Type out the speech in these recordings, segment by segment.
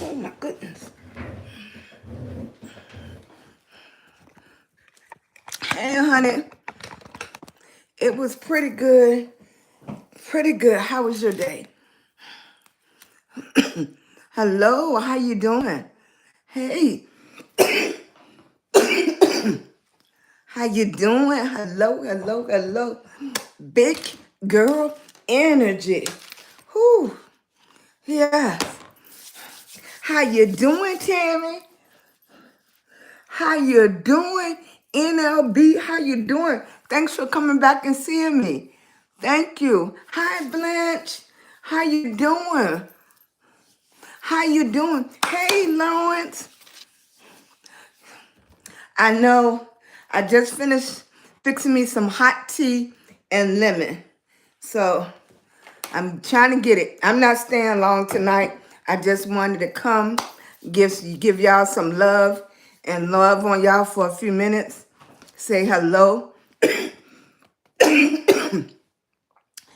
Oh my goodness. Hey, honey. It was pretty good. Pretty good. How was your day? Hello. How you doing? Hey. How you doing? Hello, hello, hello. Big girl energy. Whew. Yes. How you doing, Tammy? How you doing, NLB? How you doing? Thanks for coming back and seeing me. Thank you. Hi, Blanche. How you doing? How you doing? Hey, Lawrence. I know I just finished fixing me some hot tea and lemon. So I'm trying to get it. I'm not staying long tonight. I just wanted to come, give y'all some love and love on y'all for a few minutes. Say hello.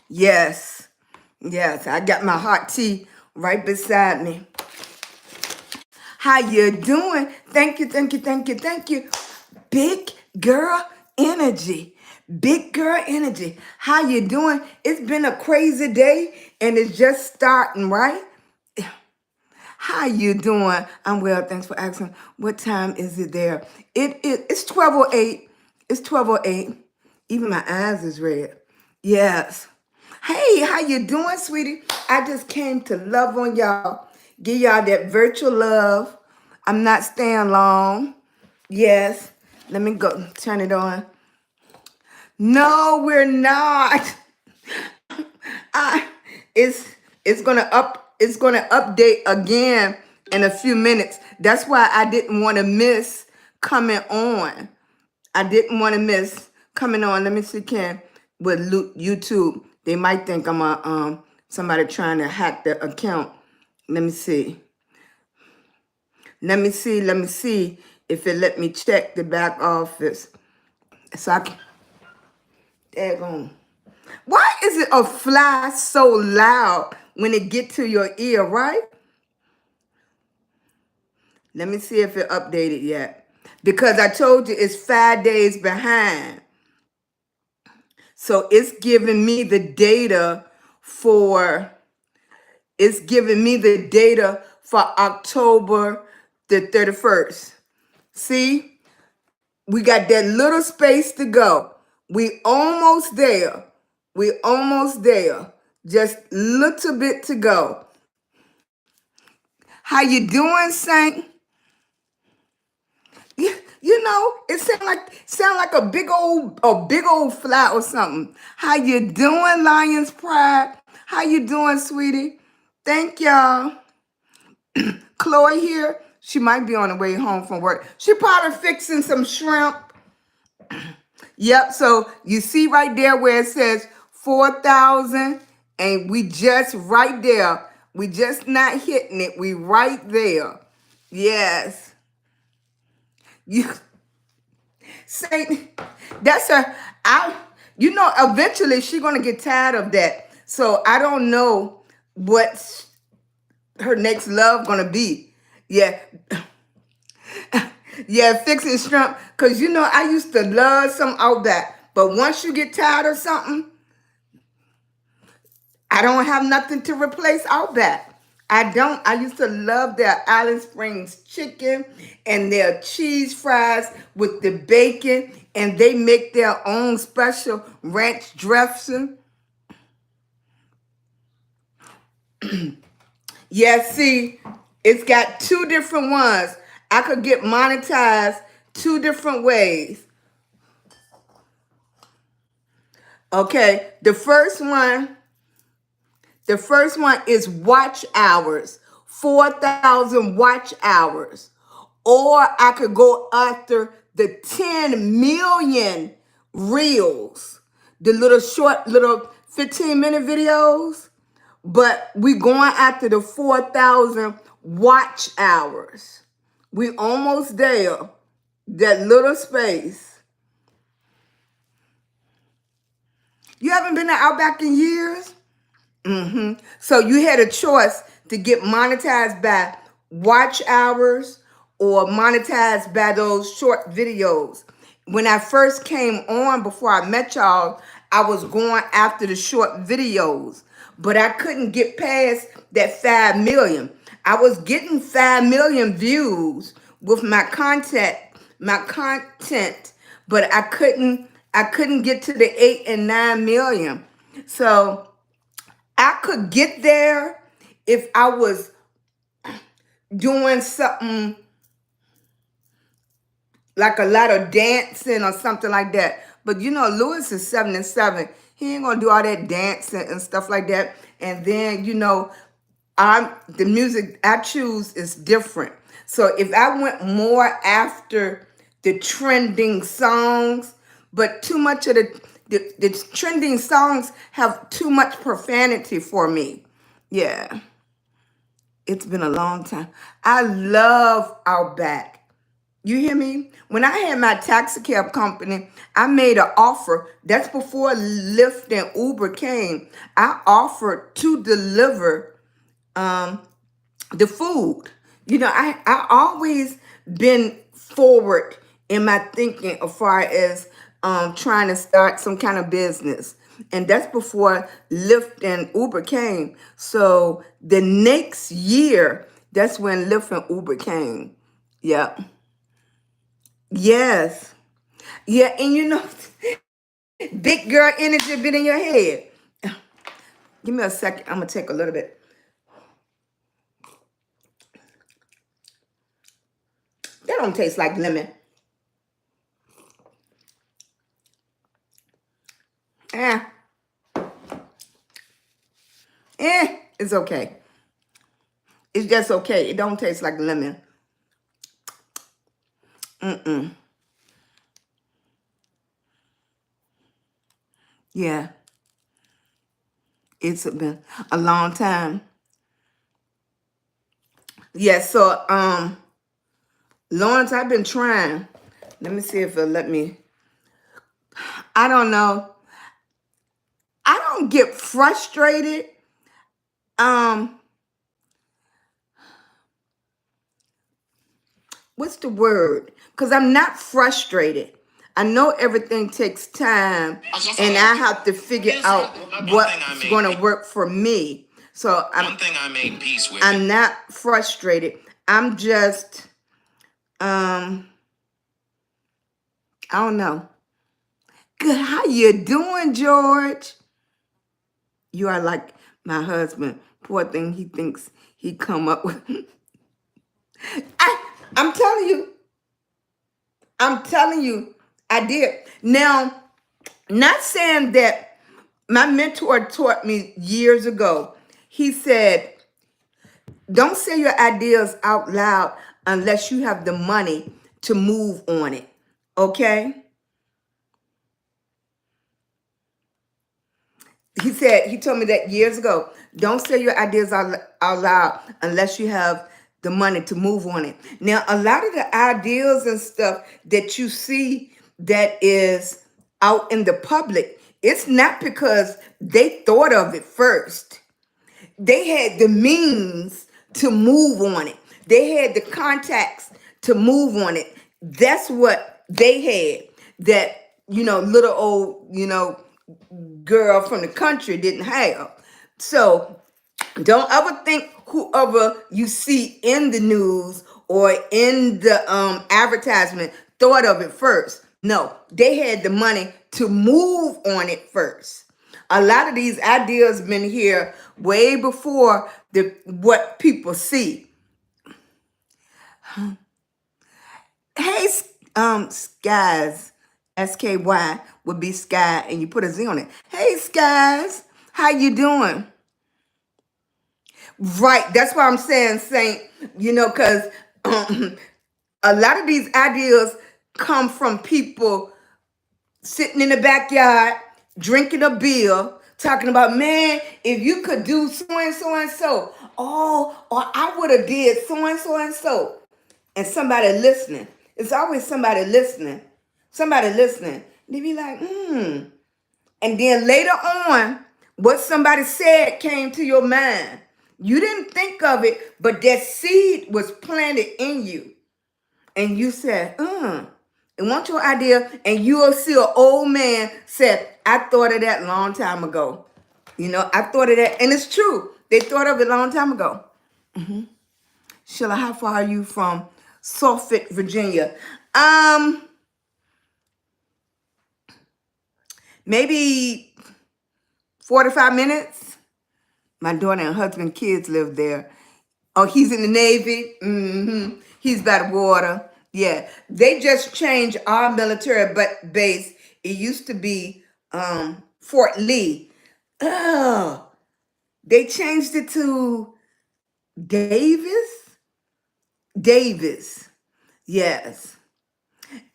Yes. Yes, I got my hot tea right beside me. How you doing? Thank you, thank you, thank you, thank you. Big girl energy. Big girl energy. How you doing? It's been a crazy day and it's just starting, right? How you doing? I'm well, thanks for asking. What time is it there? It's 12:08. It's 12:08. Even my eyes is red. Yes. Hey, how you doing, sweetie? I just came to love on y'all. Give y'all that virtual love. I'm not staying long. Yes. Let me go turn it on. No, we're not. I it's it's gonna update again in a few minutes. That's why I didn't want to miss coming on. I didn't want to miss coming on. Let me see, with YouTube. They might think I'm a somebody trying to hack the account. Let me see. Let me see if it let me check the back office. So I can daggone. Why is it a fly so loud when it get to your ear, right? Let me see if it updated yet. Because I told you it's 5 days behind. So it's giving me the data for October the 31st. See? We got that little space to go. We almost there. We almost there. Just little bit to go. How you doing, Saint? You know, it sound like a big old fly or something. How you doing, Lion's Pride? How you doing, sweetie? Thank y'all. Chloe here. She might be on the way home from work. She probably fixing some shrimp. Yep. So you see right there where it says 4,000, and we just right there. We just not hitting it. We right there. Yes. You say that's her. Eventually she's gonna get tired of that. So I don't know what her next love gonna be. Yeah. Yeah, fixing shrimp. Cause I used to love some Outback. But once you get tired of something, I don't have nothing to replace Outback. I don't. I used to love their Island Springs chicken and their cheese fries with the bacon, and they make their own special ranch dressing. Yeah, see, it's got two different ones. I could get monetized two different ways. Okay, the first one is watch hours, 4,000 watch hours. Or I could go after the 10 million reels, the little 15-minute videos. But we going after the 4,000 watch hours. We almost there. That little space. You haven't been to Outback in years? So you had a choice to get monetized by watch hours or monetized by those short videos. When I first came on, before I met y'all, I was going after the short videos, but I couldn't get past that 5 million. I was getting 5 million views with my content, but I couldn't get to the 8 and 9 million. So I could get there if I was doing something like a lot of dancing or something like that. But you know, Lewis is 77. He ain't gonna do all that dancing and stuff like that. And then, you know, the music I choose is different. So if I went more after the trending songs, but too much of the trending songs have too much profanity for me. Yeah, it's been a long time. I love Outback. You hear me? When I had my taxi cab company, I made an offer. That's before Lyft and Uber came. I offered to deliver the food. You know, I always been forward in my thinking as far as trying to start some kind of business. And that's before Lyft and Uber came. So the next year, that's when Lyft and Uber came. Yeah. Yes. Yeah, and you know, big girl energy been in your head. Give me a second. I'm gonna take a little bit. That don't taste like lemon. Eh, it's okay. It's just okay. It don't taste like lemon. Yeah, it's been a long time. Yeah, so Lawrence, I've been trying. Let me see if it'll let me. I don't know. I don't get frustrated. Um, what's the word? Because I'm not frustrated. I know everything takes time, and I have to figure out what's going to work for me. So one thing I made peace with. I'm not frustrated. I'm just, I don't know. Good. How you doing, George? You are like my husband. Poor thing. He thinks he come up with. I'm telling you. I'm telling you, I did. Now, not saying that my mentor taught me years ago. He said, don't say your ideas out loud unless you have the money to move on it. Okay? He told me that years ago. Don't say your ideas out loud unless you have the money to move on it. Now, a lot of the ideas and stuff that you see that is out in the public, it's not because they thought of it first. They had the means to move on it. They had the contacts to move on it. That's what they had. That, little old, girl from the country didn't have. So don't ever think whoever you see in the news or in the advertisement thought of it first. No, they had the money to move on it first. A lot of these ideas been here way before what people see. Hey, Skies, SKY would be Sky, and you put a Z on it. Hey, Skies, how you doing? Right, that's what I'm saying, Saint. Because a lot of these ideas come from people sitting in the backyard, drinking a beer, talking about, man, if you could do so and so and so, oh, or I would have did so and so and so. And somebody listening. It's always somebody listening. Somebody listening. They be like, And then later on, what somebody said came to your mind. You didn't think of it, but that seed was planted in you. And you said, and want your idea, and you'll see an old man said, I thought of that long time ago. I thought of that, and it's true. They thought of it a long time ago. Sheila, how far are you from Suffolk, Virginia? Maybe 45 minutes. My daughter and husband, kids live there. Oh, he's in the Navy. He's by the water. Yeah, they just changed our military base. It used to be Fort Lee. Oh, they changed it to Davis. Davis. Yes.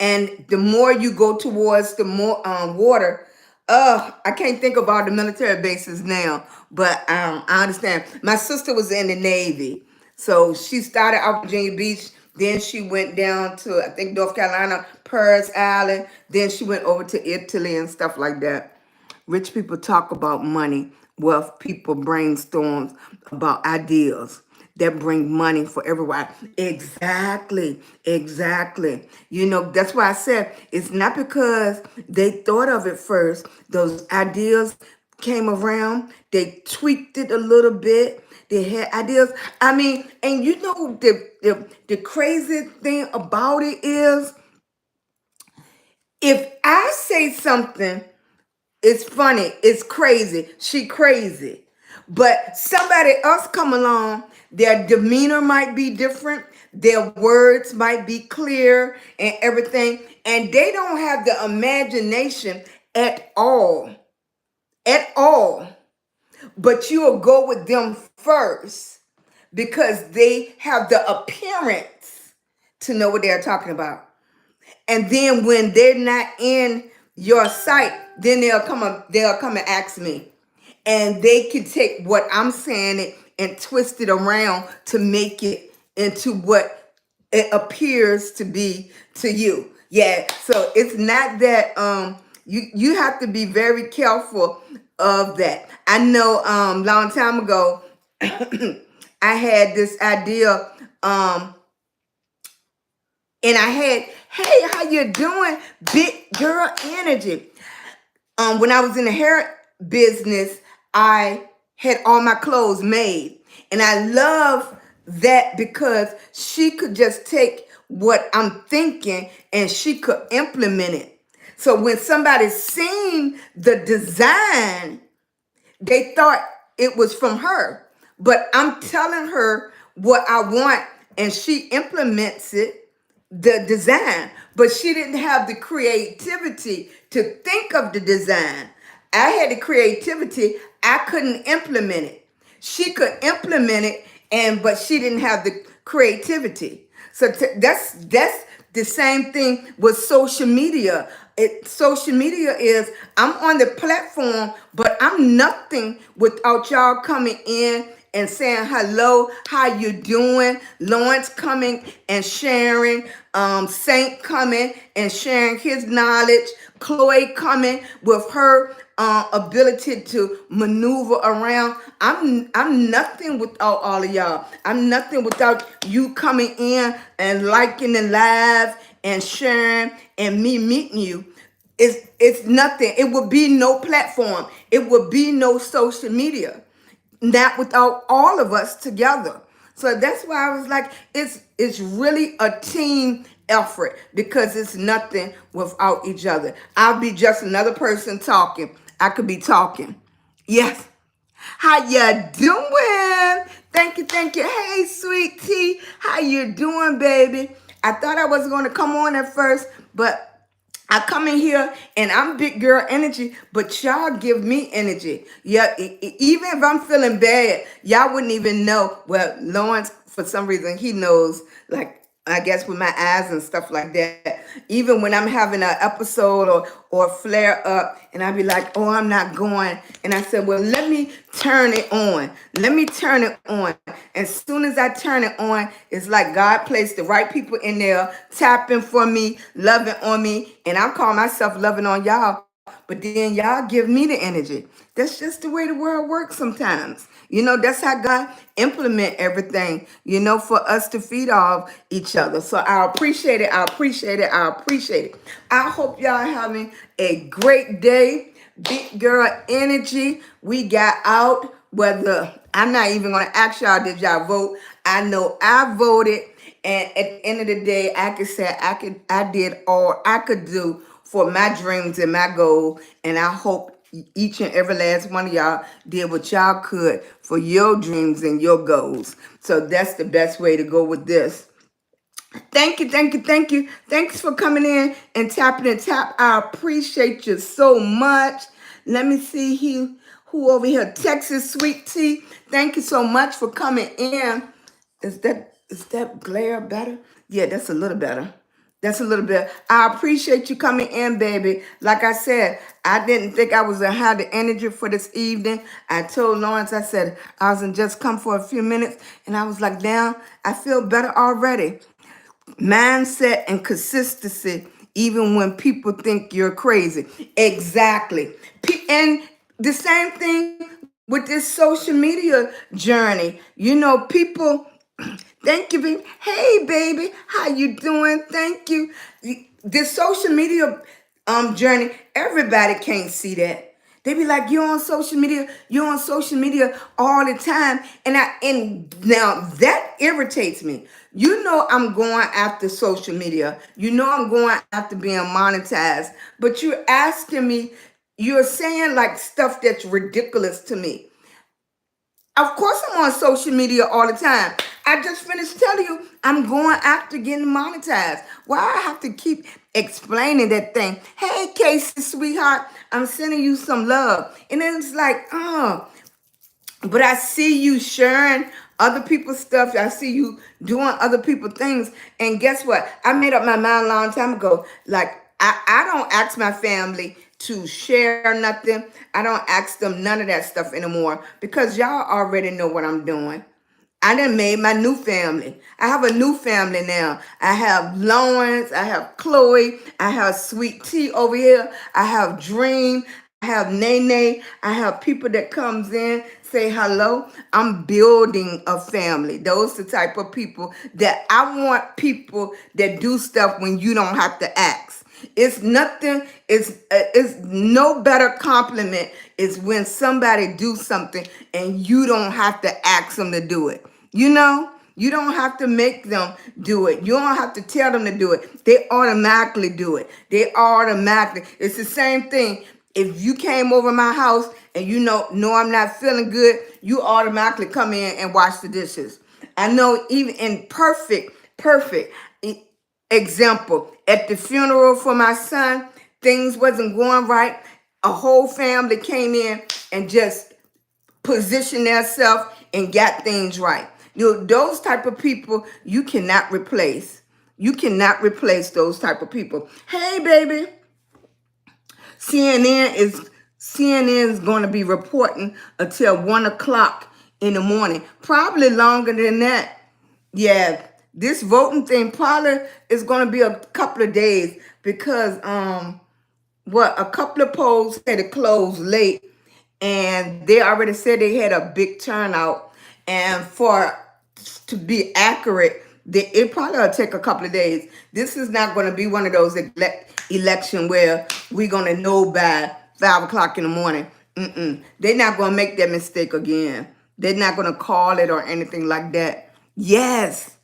And the more you go towards the more water, I can't think of all the military bases now, but I understand. My sister was in the Navy, so she started out Virginia Beach. Then she went down to, I think, North Carolina, Paris Island. Then she went over to Italy and stuff like that. Rich people talk about money. Wealth people brainstorms about ideas that bring money for everyone. Exactly, exactly. That's why I said it's not because they thought of it first. Those ideas came around. They tweaked it a little bit. They had ideas. I mean, and the crazy thing about it is, if I say something, it's funny, it's crazy, she crazy. But somebody else come along, their demeanor might be different, their words might be clear and everything, and they don't have the imagination at all. At all. But you'll go with them first because they have the appearance to know what they're talking about. And then when they're not in your sight, then they'll come and ask me. And they can take what I'm saying and twist it around to make it into what it appears to be to you. Yeah. So it's not that you have to be very careful of that. I know long time ago I had this idea and I had, hey, how you doing? Big girl energy. When I was in the hair business, I had all my clothes made. And I love that because she could just take what I'm thinking and she could implement it. So when somebody seen the design, they thought it was from her. But I'm telling her what I want and she implements it, the design, but she didn't have the creativity to think of the design. I had the creativity. I couldn't implement it. She could implement it, but she didn't have the creativity. So that's the same thing with social media. Social media is, I'm on the platform, but I'm nothing without y'all coming in and saying hello, how you doing? Lawrence coming and sharing, Saint coming and sharing his knowledge, Chloe coming with her ability to maneuver around. I'm nothing without all of y'all. I'm nothing without you coming in and liking the live and sharing and me meeting you. It's nothing. It would be no platform. It would be no social media. Not without all of us together. So that's why I was like, it's really a team effort because it's nothing without each other. I'll be just another person talking. I could be talking. Yes. How you doing? Thank you, thank you. Hey, sweet tea. How you doing, baby? I thought I was going to come on at first, but I come in here and I'm big girl energy, but y'all give me energy. Yeah, even if I'm feeling bad, y'all wouldn't even know. Well, Lawrence, for some reason, he knows, like, I guess with my eyes and stuff like that. Even when I'm having an episode or flare up and I be like, oh, I'm not going. And I said, well, let me turn it on. Let me turn it on. As soon as I turn it on, it's like God placed the right people in there, tapping for me, loving on me. And I call myself loving on y'all but then y'all give me the energy. That's just the way the world works sometimes. That's how God implement everything, for us to feed off each other. So I appreciate it. I appreciate it. I appreciate it. I hope y'all having a great day. Big girl energy. We got out. Whether I'm not even going to ask y'all, did y'all vote? I know I voted. And at the end of the day, I could say I did all I could do for my dreams and my goal. And I hope each and every last one of y'all did what y'all could for your dreams and your goals. So that's the best way to go with this. Thank you, thank you, thank you. Thanks for coming in and tapping and tap. I appreciate you so much. Let me see who over here. Texas Sweet Tea. Thank you so much for coming in. Is that glare better? Yeah, that's a little better. That's a little bit. I appreciate you coming in, baby. Like I said, I didn't think I was gonna have the energy for this evening. I told Lawrence, I said I was gonna just come for a few minutes, and I was like, damn, I feel better already. Mindset and consistency, even when people think you're crazy. Exactly. And the same thing with this social media journey. People, thank you, baby. Hey, baby, how you doing? Thank you. This social media journey, everybody can't see that. They be like, you're on social media all the time. And now that irritates me. I'm going after social media. I'm going after being monetized. But you're asking me, you're saying like stuff that's ridiculous to me. Of course I'm on social media all the time. I just finished telling you I'm going after getting monetized. Why I have to keep explaining that thing? Hey, Casey, sweetheart, I'm sending you some love. And then it's like, but I see you sharing other people's stuff. I see you doing other people's things. And guess what? I made up my mind a long time ago. Like, I don't ask my family to share nothing. I don't ask them none of that stuff anymore because y'all already know what I'm doing. I done made my new family. I have a new family now. I have Lawrence, I have Chloe, I have Sweet Tea over here, I have Dream, I have Nene, I have people that comes in, say hello. I'm building a family. Those the type of people that I want, people that do stuff when you don't have to ask. It's nothing, it's no better compliment is when somebody do something and you don't have to ask them to do it. You don't have to make them do it. You don't have to tell them to do it. They automatically do it. It's the same thing. If you came over my house and know I'm not feeling good, you automatically come in and wash the dishes. I know even in perfect example, at the funeral for my son, things wasn't going right. A whole family came in and just positioned themselves and got things right. Those type of people you cannot replace. You cannot replace those type of people. Hey, baby. CNN is going to be reporting until 1 o'clock in the morning. Probably longer than that. Yeah, this voting thing probably is going to be a couple of days because a couple of polls had to close late, and they already said they had a big turnout, and for to be accurate, it probably will take a couple of days. This is not going to be one of those election where we're going to know by 5 o'clock in the morning. They're not going to make that mistake again. They're not going to call it or anything like that. Yes,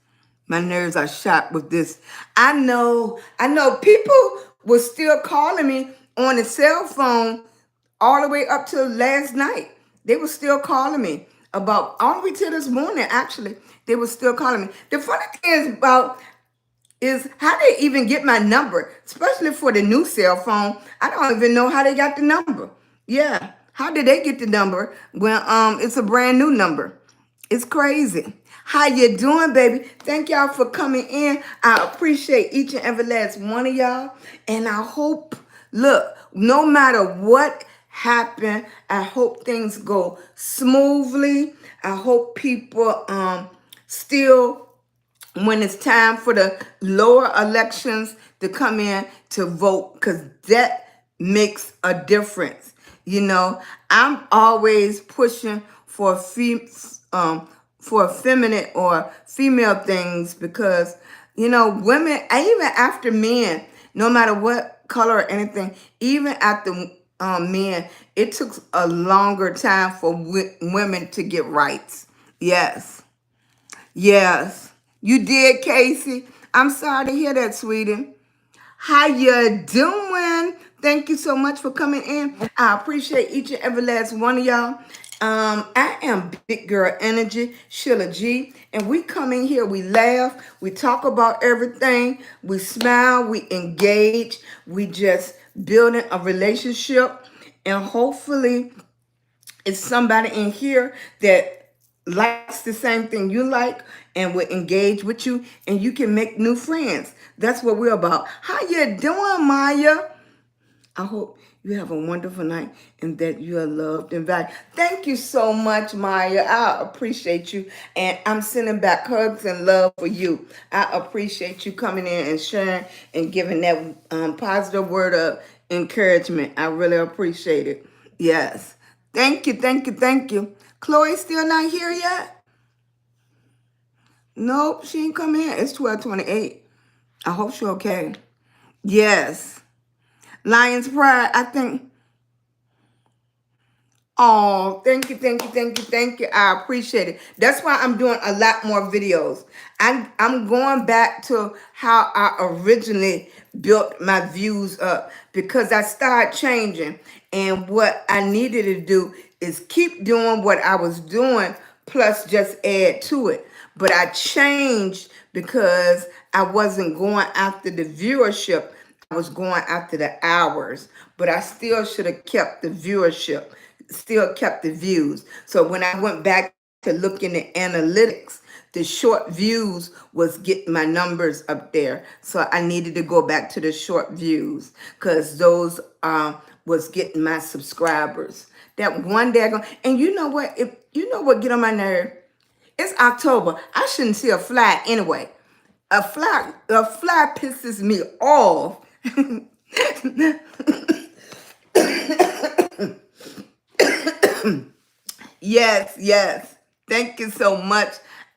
my nerves are shot with this. I know people were still calling me on the cell phone all the way up to last night. They were still calling me about all the way till this morning, actually. They were still calling me. The funny thing is how they even get my number, especially for the new cell phone. I don't even know how they got the number. Yeah, how did they get the number when it's a brand new number? It's crazy. How you doing, baby? Thank y'all for coming in. I appreciate each and every last one of y'all. And I hope, look, no matter what happened, I hope things go smoothly. I hope people still, when it's time for the lower elections to come in to vote, because that makes a difference. You know, I'm always pushing for for feminine or female things because, you know, women, even after men, no matter what color or anything, even after men, it took a longer time for women to get rights. Yes. Yes. You did, Casey. I'm sorry to hear that, sweetie. How you doing? Thank you so much for coming in. I appreciate each and every last one of y'all. I am Big Girl Energy, Sheila G, and we come in here, we laugh, we talk about everything, we smile, we engage, we just building a relationship, and hopefully it's somebody in here that likes the same thing you like and will engage with you, and you can make new friends. That's what we're about. How you doing, Maya? I hope you have a wonderful night and that you are loved and valued. Thank you so much, Maya. I appreciate you. And I'm sending back hugs and love for you. I appreciate you coming in and sharing and giving that positive word of encouragement. I really appreciate it. Yes. Thank you, thank you, thank you. Chloe still not here yet? Nope, she ain't come in. It's 12:28. I hope she's okay. Yes. Lion's Pride, I think. Oh, thank you, thank you, thank you, thank you. I appreciate it. That's why I'm doing a lot more videos. I'm going back to how I originally built my views up because I started changing. And what I needed to do is keep doing what I was doing plus just add to it. But I changed because I wasn't going after the viewership. I was going after the hours, but I still should have kept the viewership, still kept the views. So when I went back to looking at analytics, the short views was getting my numbers up there. So I needed to go back to the short views because those was getting my subscribers. That one day ago, and you know what? If you know what get on my nerve, it's October. I shouldn't see a fly anyway. A fly pisses me off. Yes, yes. Thank you so much.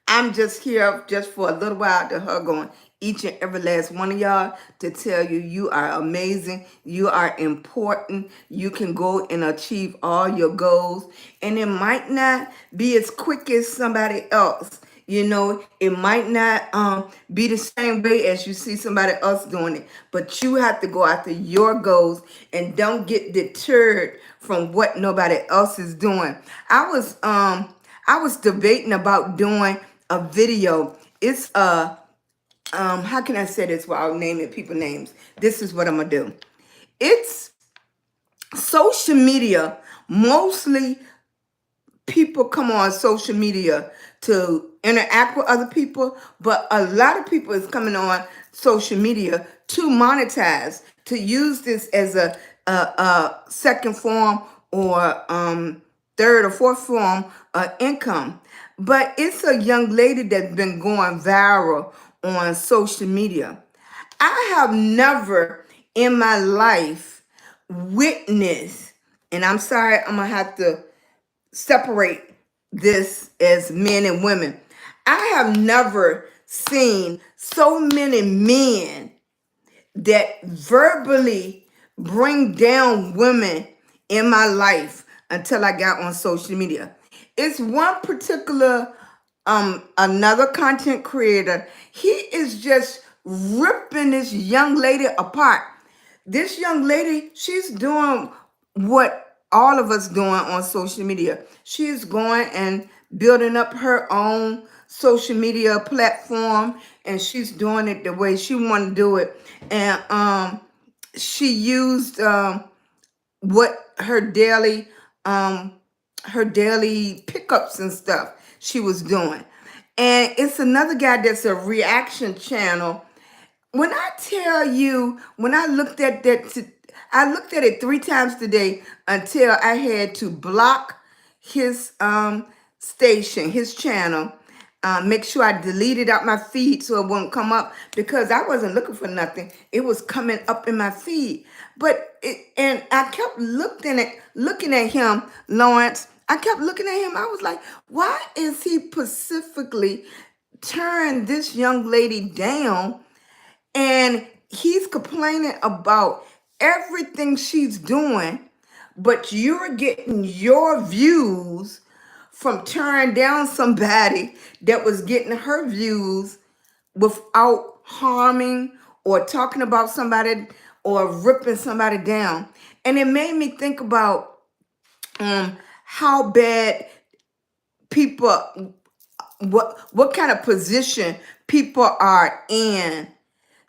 I'm just here just for a little while to hug on each and every last one of y'all to tell you you are amazing. You are important. You can go and achieve all your goals. And it might not be as quick as somebody else. You know, it might not be the same way as you see somebody else doing it, but you have to go after your goals and don't get deterred from what nobody else is doing. I was debating about doing a video. It's how can I say this without naming people names? This is what I'm gonna do. It's social media, mostly people come on social media to interact with other people, but a lot of people is coming on social media to monetize, to use this as a second form or third or fourth form of income. But it's a young lady that's been going viral on social media. I have never in my life witnessed, and I'm sorry, I'm gonna have to separate this as men and women. I have never seen so many men that verbally bring down women in my life until I got on social media. It's one particular another content creator. He is just ripping this young lady apart. This young lady, she's doing what all of us doing on social media. She's going and building up her own social media platform, and she's doing it the way she want to do it. And she used what um her daily pickups and stuff she was doing. And it's another guy that's a reaction channel. When I tell you, when I looked at that, I looked at it 3 times today until I had to block his station, his channel, Make sure I deleted out my feed so it won't come up because I wasn't looking for nothing. It was coming up in my feed. And I kept looking at him, Lawrence. I kept looking at him. I was like, why is he specifically turn this young lady down? And he's complaining about everything she's doing, but you're getting your views from tearing down somebody that was getting her views without harming or talking about somebody or ripping somebody down. And it made me think about how bad people, what kind of position people are in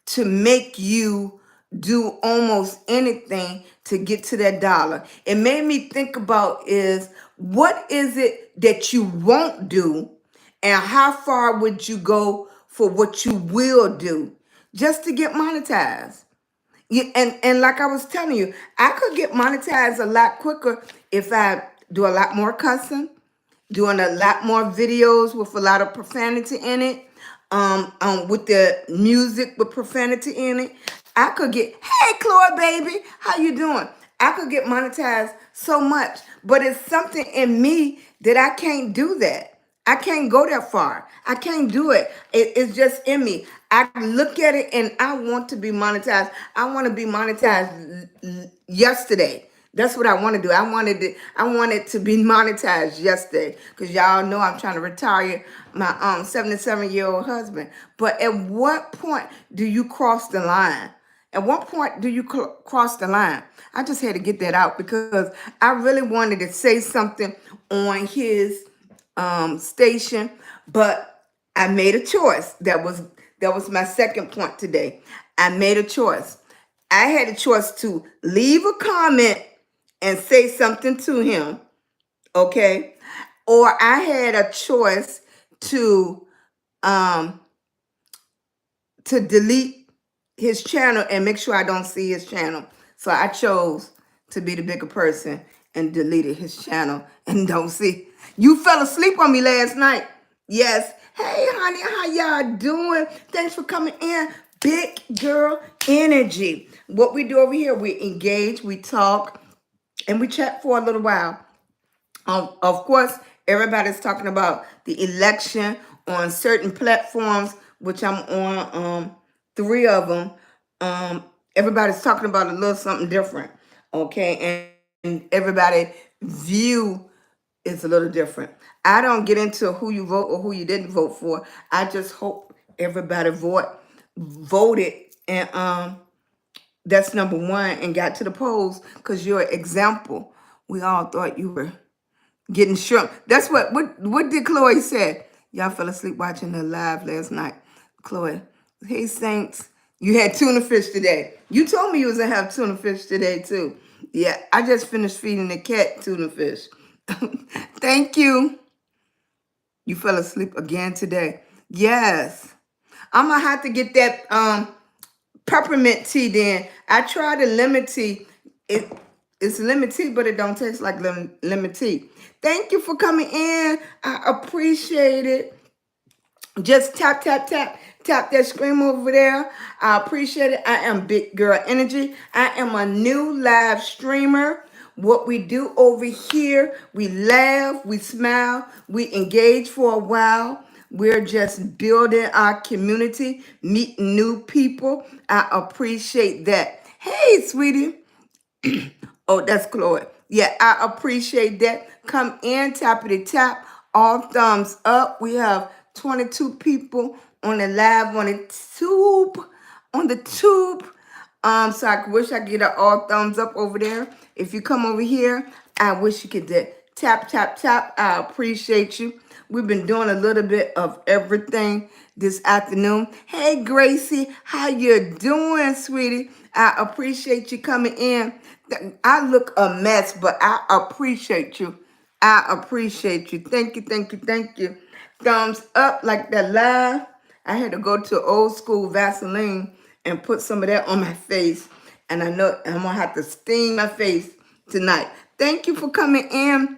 to make you do almost anything to get to that dollar. It made me think about is what is it that you won't do and how far would you go for what you will do just to get monetized? And like I was telling you, I could get monetized a lot quicker if I do a lot more cussing, doing a lot more videos with a lot of profanity in it, with the music with profanity in it. I could get, hey, Chloe, baby, how you doing? I could get monetized so much, but it's something in me that I can't do that. I can't go that far. I can't do it. It's just in me. I look at it and I want to be monetized. I want to be monetized yesterday. That's what I want to do. I wanted to be monetized yesterday because y'all know I'm trying to retire my 77-year-old husband. But at what point do you cross the line? At what point do you cross the line? I just had to get that out because I really wanted to say something on his station, but I made a choice. That was my second point today. I made a choice. I had a choice to leave a comment and say something to him, okay? Or I had a choice to delete his channel and make sure I don't see his channel. So I chose to be the bigger person and deleted his channel and don't see. You fell asleep on me last night. Yes. Hey, honey, how y'all doing? Thanks for coming in. Big girl energy. What we do over here, we engage, we talk, and we chat for a little while. Of course, everybody's talking about the election on certain platforms, which I'm on 3 of them. Everybody's talking about a little something different, okay? And everybody view is a little different. I don't get into who you vote or who you didn't vote for. I just hope everybody voted and that's number one and got to the polls because you're an example. We all thought you were getting shrunk. That's what did Chloe say? Y'all fell asleep watching the live last night. Chloe, hey Saints, you had tuna fish today. You told me you was gonna have tuna fish today too. Yeah, I just finished feeding the cat tuna fish. Thank you. You fell asleep again today. Yes. I'm gonna have to get that peppermint tea then. I tried the lemon tea. It's lemon tea, but it don't taste like lemon tea. Thank you for coming in. I appreciate it. Just tap, tap, tap, tap that screen over there. I appreciate it. I am Big Girl Energy. I am a new live streamer. What we do over here, we laugh, we smile, we engage for a while. We're just building our community, meeting new people. I appreciate that. Hey, sweetie. Oh, that's Chloe. Yeah, I appreciate that. Come in, tappity tap, all thumbs up. We have 22 people on the live on the tube. So I wish I could get an all thumbs up over there. If you come over here, I wish you could tap, tap, tap. I appreciate you. We've been doing a little bit of everything this afternoon. Hey, Gracie, how you doing, sweetie? I appreciate you coming in. I look a mess, but I appreciate you. I appreciate you. Thank you, thank you, thank you. Thumbs up like that live. I had to go to old school Vaseline and put some of that on my face. And I know I'm going to have to steam my face tonight. Thank you for coming in.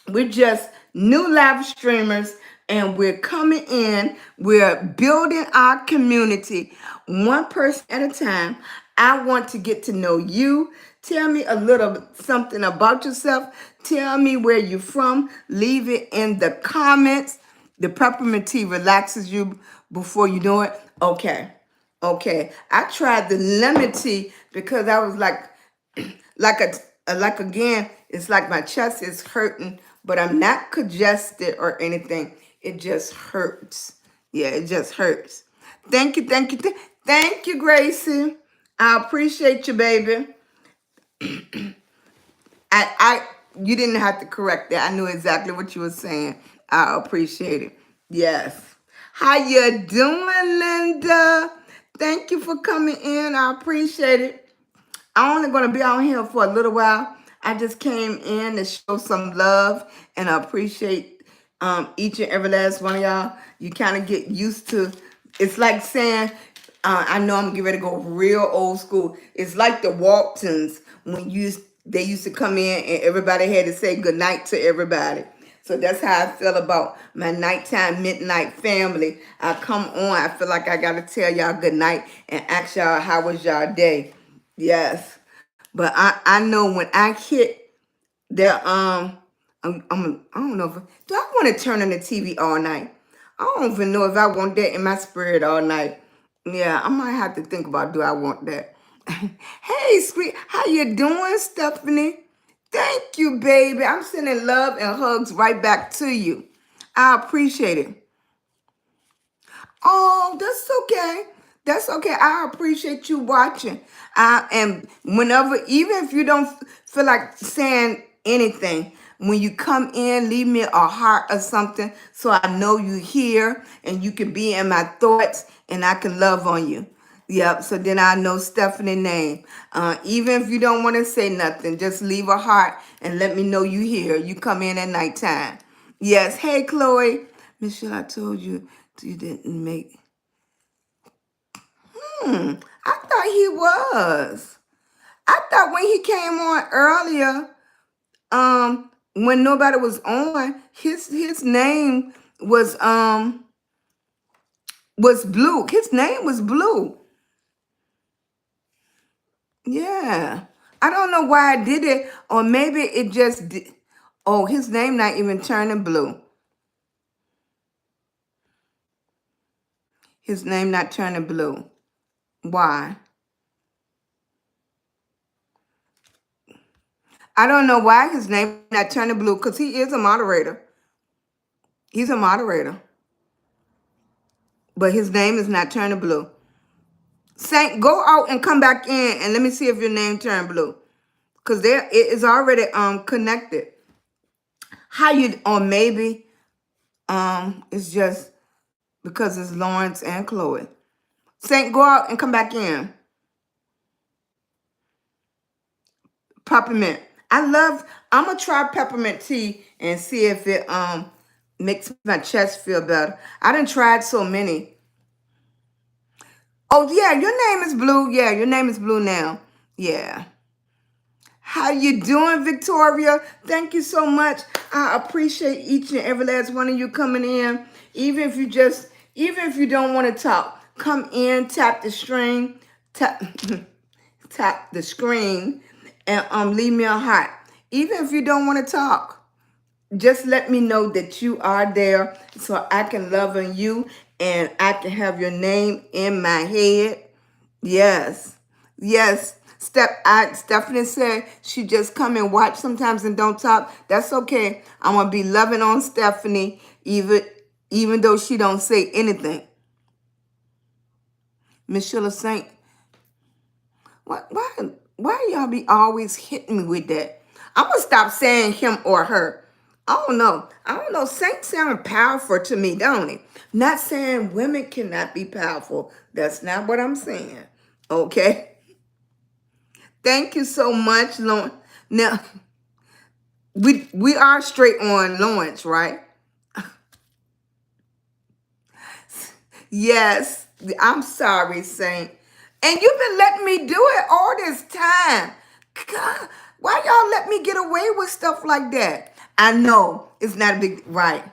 We're just new live streamers. and we're coming in. We're building our community one person at a time. I want to get to know you. Tell me a little something about yourself. Tell me where you're from. Leave it in the comments. The peppermint tea relaxes you before you do it. Okay. Okay. I tried the lemon tea because I was like like again, it's like my chest is hurting, but I'm not congested or anything. It just hurts. Yeah, it just hurts. Thank you, thank you, thank you, Gracie. I appreciate you, baby. I you didn't have to correct that. I knew exactly what you were saying. I appreciate it. Yes. How you doing, Linda? Thank you for coming in. I appreciate it. I'm only going to be on here for a little while. I just came in to show some love and I appreciate each and every last one of y'all. You kind of get used to, it's like saying, I know I'm getting ready to go real old school. It's like the Waltons when they used to come in and everybody had to say good night to everybody. So that's how I feel about my nighttime midnight family. I come on, I feel like I got to tell y'all good night and ask y'all how was y'all day. Yes. But I know when I hit the I don't know if do I want to turn on the TV all night. I don't even know if I want that in my spirit all night. Yeah, I might have to think about do I want that. Hey, sweet, how you doing, Stephanie? Thank you, baby. I'm sending love and hugs right back to you. I appreciate it. Oh, that's okay. That's okay. I appreciate you watching. And whenever, even if you don't feel like saying anything, when you come in, leave me a heart or something so I know you here and you can be in my thoughts and I can love on you. Yep. So then I know Stephanie's name. Even if you don't want to say nothing, just leave a heart and let me know you here. You come in at nighttime. Yes. Hey, Chloe. Michelle, I told you you didn't make. I thought he was. I thought when he came on earlier, when nobody was on, his name was Blue. His name was Blue. Yeah. I don't know why I did it, or maybe it just did. Oh, his name not even turning blue. His name not turning blue. Why? I don't know why his name not turning blue, because he is a moderator. He's a moderator. But his name is not turning blue. Saint, go out and come back in and let me see if your name turned blue. Because there it is already connected. How you or maybe it's just because it's Lawrence and Chloe. Saint, go out and come back in. Peppermint. I'm gonna try peppermint tea and see if it makes my chest feel better. I done tried so many. Oh yeah, your name is Blue. Yeah, your name is Blue now. Yeah. How you doing, Victoria? Thank you so much. I appreciate each and every last one of you coming in. Even if you don't want to talk, come in, tap the screen, tap tap the screen, and leave me a heart. Even if you don't want to talk, just let me know that you are there so I can love on you and I can have your name in my head. Yes. Yes. Stephanie said she just come and watch sometimes and don't talk. That's okay. I'm gonna be loving on Stephanie even though she don't say anything. Michelle Saint, why y'all be always hitting me with that? I'm gonna stop saying him or her. I don't know. Saint sound powerful to me, don't it? Not saying women cannot be powerful. That's not what I'm saying. Okay. Thank you so much, Lawrence. Now, we are straight on Lawrence, right? Yes. I'm sorry, Saint. And you've been letting me do it all this time. God, why y'all let me get away with stuff like that? I know it's not a big right.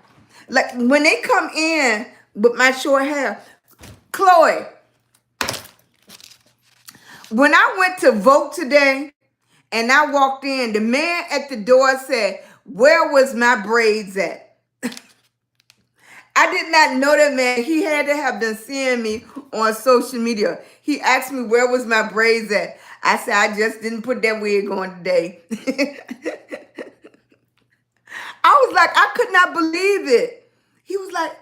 Like when they come in with my short hair, Chloe, when I went to vote today and I walked in, the man at the door said, "Where was my braids at?" I did not know that man. He had to have been seeing me on social media. He asked me where was my braids at. I said, I just didn't put that wig on today. I was like, I could not believe it. He was like,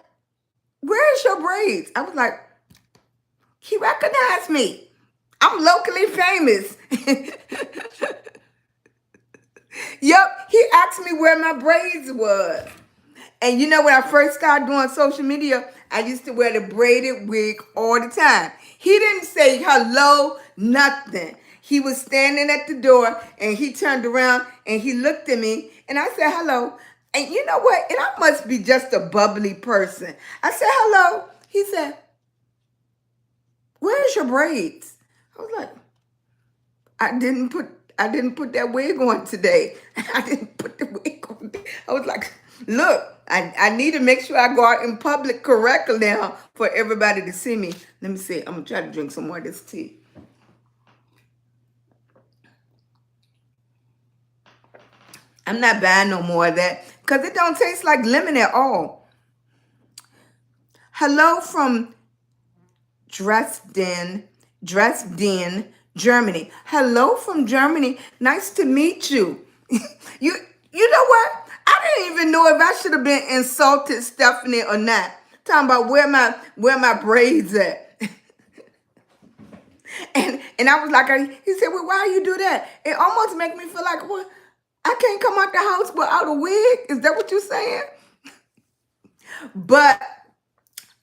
where's your braids? I was like, he recognized me. I'm locally famous. Yep, he asked me where my braids was. And you know, when I first started doing social media, I used to wear the braided wig all the time. He didn't say hello, nothing. He was standing at the door and he turned around and he looked at me and I said hello. And you know what? And I must be just a bubbly person. I said hello. He said, where's your braids? I was like, I didn't put that wig on today. I didn't put the wig on. I was like, look, I need to make sure I go out in public correctly now for everybody to see me. Let me see. I'm going to try to drink some more of this tea. I'm not buying no more of that because it don't taste like lemon at all. Hello from Dresden, Germany. Hello from Germany. Nice to meet you. You know what? I didn't even know if I should have been insulted, Stephanie, or not. Talking about where my braids at. and I was like, he said, well, why you do that? It almost make me feel like, well, I can't come out the house without a wig. Is that what you're saying? But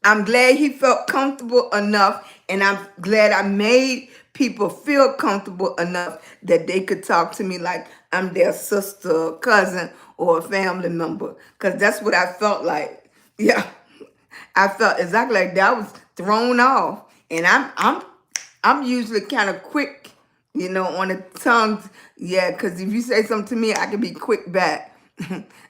I'm glad he felt comfortable enough, and I'm glad I made people feel comfortable enough that they could talk to me like I'm their sister, or cousin, or a family member. Because that's what I felt like. Yeah, I felt exactly like that. I was thrown off, and I'm usually kind of quick, on the tongue. Yeah, because if you say something to me, I can be quick back,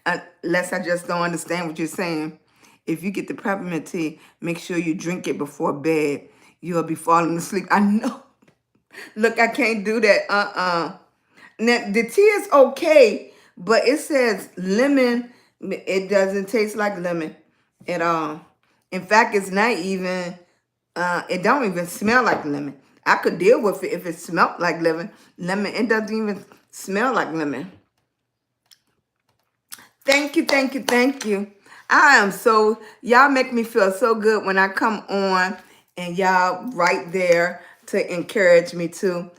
unless I just don't understand what you're saying. If you get the peppermint tea, make sure you drink it before bed. You'll be falling asleep. I know. Look, I can't do that. Now, the tea is okay, but it says lemon. It doesn't taste like lemon at all. In fact, it's not even, it don't even smell like lemon. I could deal with it if it smelled like lemon. It doesn't even smell like lemon. Thank you, thank you, thank you. Y'all make me feel so good when I come on and y'all right there to encourage me too.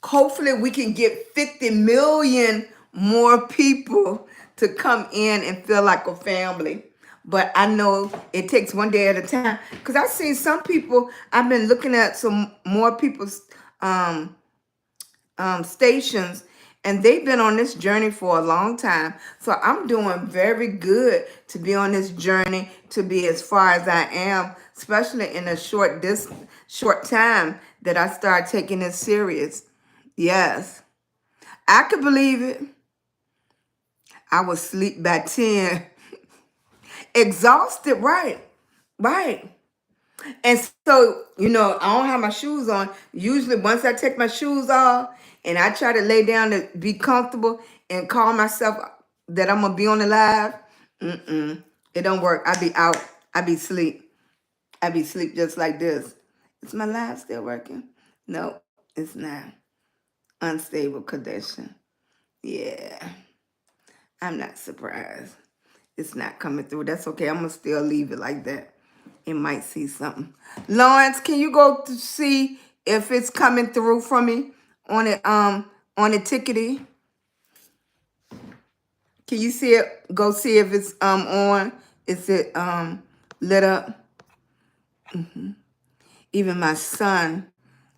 Hopefully we can get 50 million more people to come in and feel like a family. But I know it takes one day at a time. Because I've seen some people, I've been looking at some more people's stations, and they've been on this journey for a long time. So I'm doing very good to be on this journey, to be as far as I am, especially in a short time that I start taking this serious. Yes, I could believe it. I was asleep by 10. Exhausted, right. And so, I don't have my shoes on. Usually once I take my shoes off and I try to lay down to be comfortable and call myself that I'm going to be on the live, it don't work. I be out. I be sleep. I be sleep just like this. Is my live still working? No, it's not. Unstable condition. Yeah. I'm not surprised. It's not coming through. That's okay. I'm going to still leave it like that. It might see something. Lawrence, can you go to see if it's coming through for me on it on the tickety? Can you see it? Go see if it's on. Is it lit up? Even my son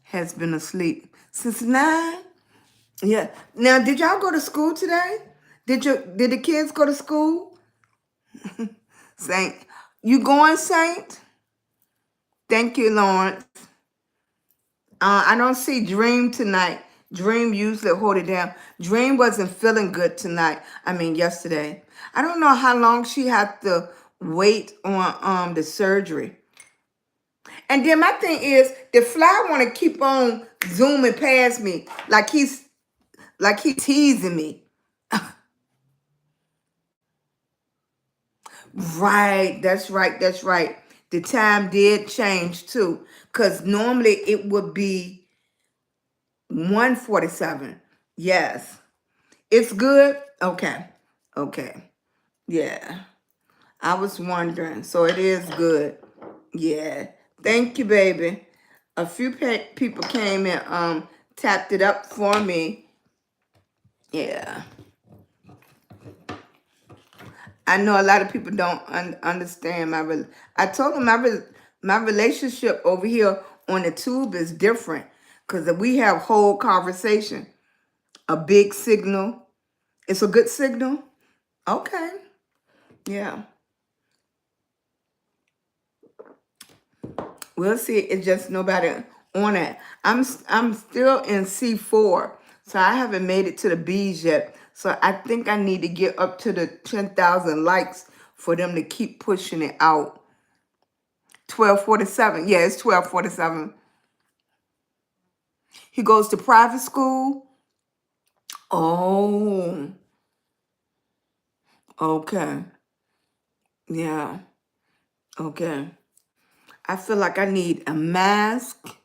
has been asleep since 9. Yeah. Now, did y'all go to school today? Did the kids go to school? Saint, you going, Saint? Thank you, Lawrence. I don't see Dream tonight. Dream usually hold it down. Dream wasn't feeling good tonight. I mean, yesterday. I don't know how long she had to wait on the surgery. And then my thing is, the fly want to keep on zooming past me like he's teasing me. Right, that's right, that's right. The time did change too, because normally it would be 1:47. Yes. It's good? Okay. Okay. Yeah. I was wondering. So it is good. Yeah. Thank you, baby. A few people came and tapped it up for me. Yeah. I know a lot of people don't understand I told them my relationship over here on the tube is different because we have whole conversation. A big signal. It's a good signal. Okay. Yeah. We'll see. It's just nobody on it. I'm still in C4, so I haven't made it to the B's yet. So I think I need to get up to the 10,000 likes for them to keep pushing it out. 12:47. Yeah, it's 12:47. He goes to private school. Oh, okay. Yeah. Okay. I feel like I need a mask.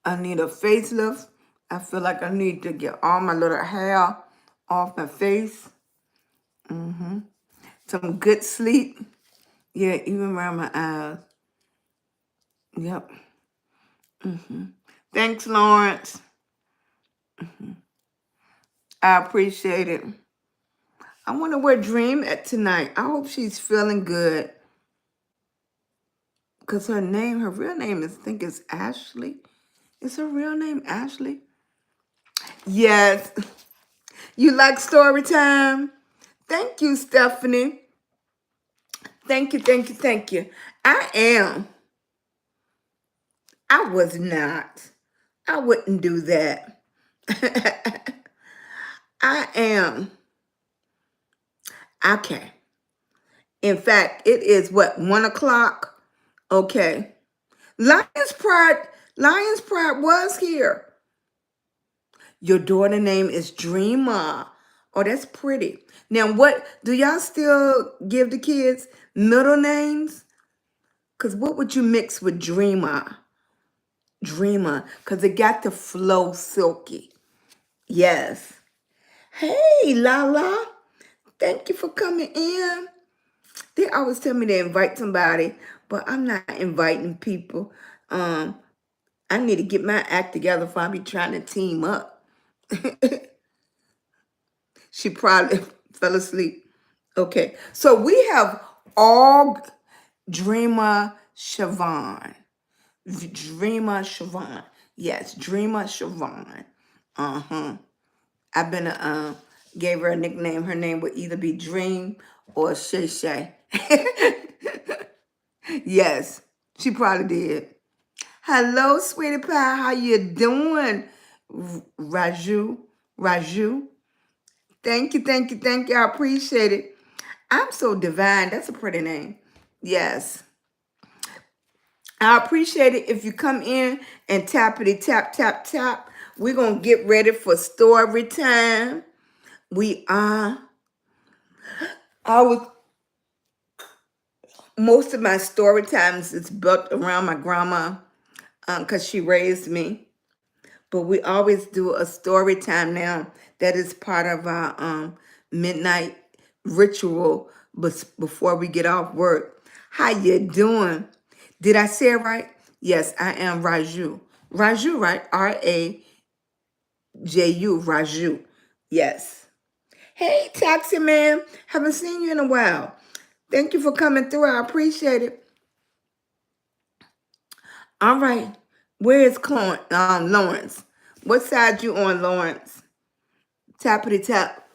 I need a facelift. I feel like I need to get all my little hair off my face. Some good sleep. Yeah, even around my eyes. Yep. Thanks, Lawrence. I appreciate it. I wonder where Dream at tonight. I hope she's feeling good. Because her real name I think is Ashley. Is her real name Ashley? Yes. You like story time? Thank you, Stephanie. Thank you, thank you, thank you. I am. I was not. I wouldn't do that. I am. Okay. In fact, it is what, 1 o'clock? Okay. Lions Pride. Lions Pride was here. Your daughter name is Dreamer. Oh, that's pretty. Now, what do y'all still give the kids middle names? Because what would you mix with Dreamer? Dreamer, because it got the flow silky. Yes. Hey, Lala. Thank you for coming in. They always tell me to invite somebody, but I'm not inviting people. I need to get my act together before I be trying to team up. She probably fell asleep. Okay, so we have all Dreamer Siobhan. Dreamer Siobhan. Yes, Dreamer Siobhan. I've been gave her a nickname. Her name would either be Dream or Shay Shay. Yes, she probably did. Hello, sweetie pie. How you doing? Raju. Raju. Thank you, thank you, thank you. I appreciate it. I'm so divine. That's a pretty name. Yes. I appreciate it if you come in and tappity tap, tap, tap. We're going to get ready for story time. We are. Most of my story times is built around my grandma because she raised me. But we always do a story time now that is part of our midnight ritual before we get off work. How you doing? Did I say it right? Yes, I am Raju. Raju, right? Raju, Raju. Yes. Hey, taxi man. Haven't seen you in a while. Thank you for coming through. I appreciate it. All right. Where is Lawrence? What side you on, Lawrence? Tappity tap.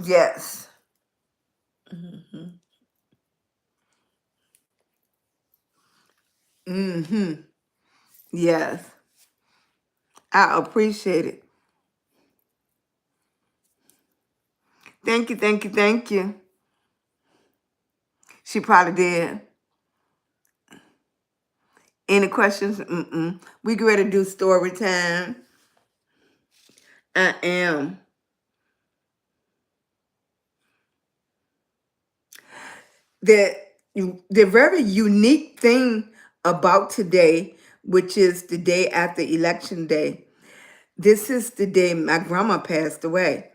Yes. Mm-hmm. Yes. I appreciate it. Thank you, thank you, thank you. She probably did. Any questions? Mm-mm. We get ready to do story time. I am. The, the very unique thing about today, which is the day after election day, this is the day my grandma passed away.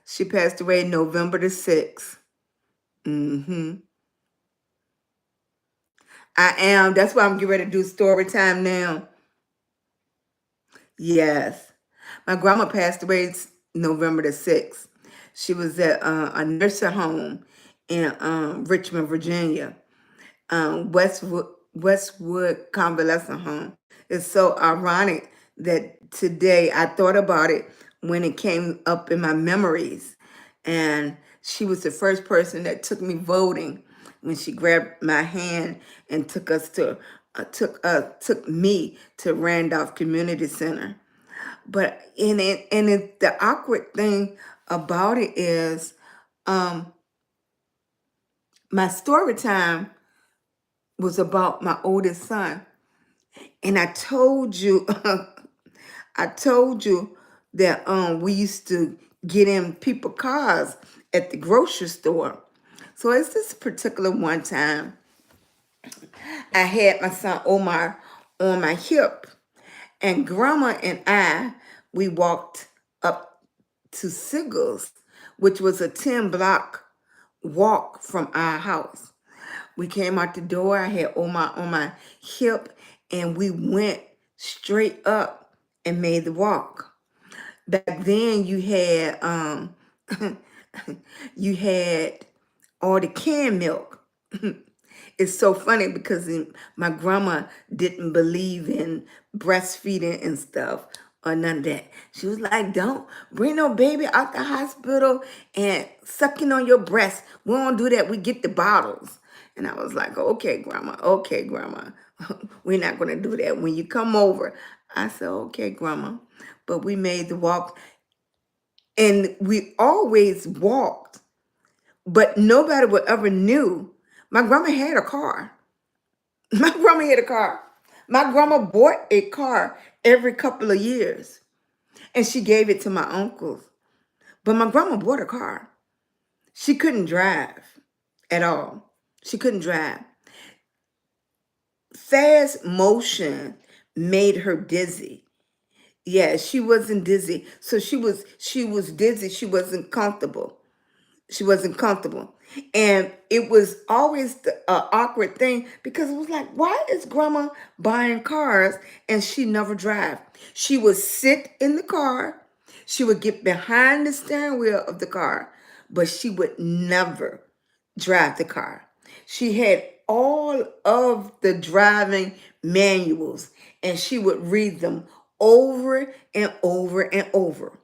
She passed away November the 6th. Mm-hmm. I am. That's why I'm getting ready to do story time now. Yes. My grandma passed away November the 6th. She was at a nursing home in Richmond, Virginia. Westwood Convalescent Home. It's so ironic that today I thought about it when it came up in my memories. And she was the first person that took me voting when she grabbed my hand and took me to Randolph Community Center. But the awkward thing about it is my story time was about my oldest son. And I told you, I told you that we used to get in people cars at the grocery store. So it's this particular one time I had my son Omar on my hip, and Grandma and we walked up to Siggles, which was a 10-block walk from our house. We came out the door. I had Omar on my hip, and we went straight up and made the walk. Back then, you had you had all the canned milk. It's so funny because my grandma didn't believe in breastfeeding and stuff or none of that. She was like, don't bring no baby out the hospital and sucking on your breast. We don't do that. We get the bottles. And I was like, okay, grandma. Okay, grandma. We're not going to do that. When you come over, I said, okay, grandma. But we made the walk, and we always walked, but nobody would ever knew. My grandma had a car. My grandma had a car. My grandma bought a car every couple of years, and she gave it to my uncles. But my grandma bought a car. She couldn't drive at all. She couldn't drive. Fast motion made her dizzy. Yeah, she wasn't dizzy. So she was dizzy. She wasn't comfortable. She wasn't comfortable. And it was always the awkward thing because it was like, why is grandma buying cars and she never drive? She would sit in the car. She would get behind the steering wheel of the car, but she would never drive the car. She had all of the driving manuals, and she would read them over and over and over.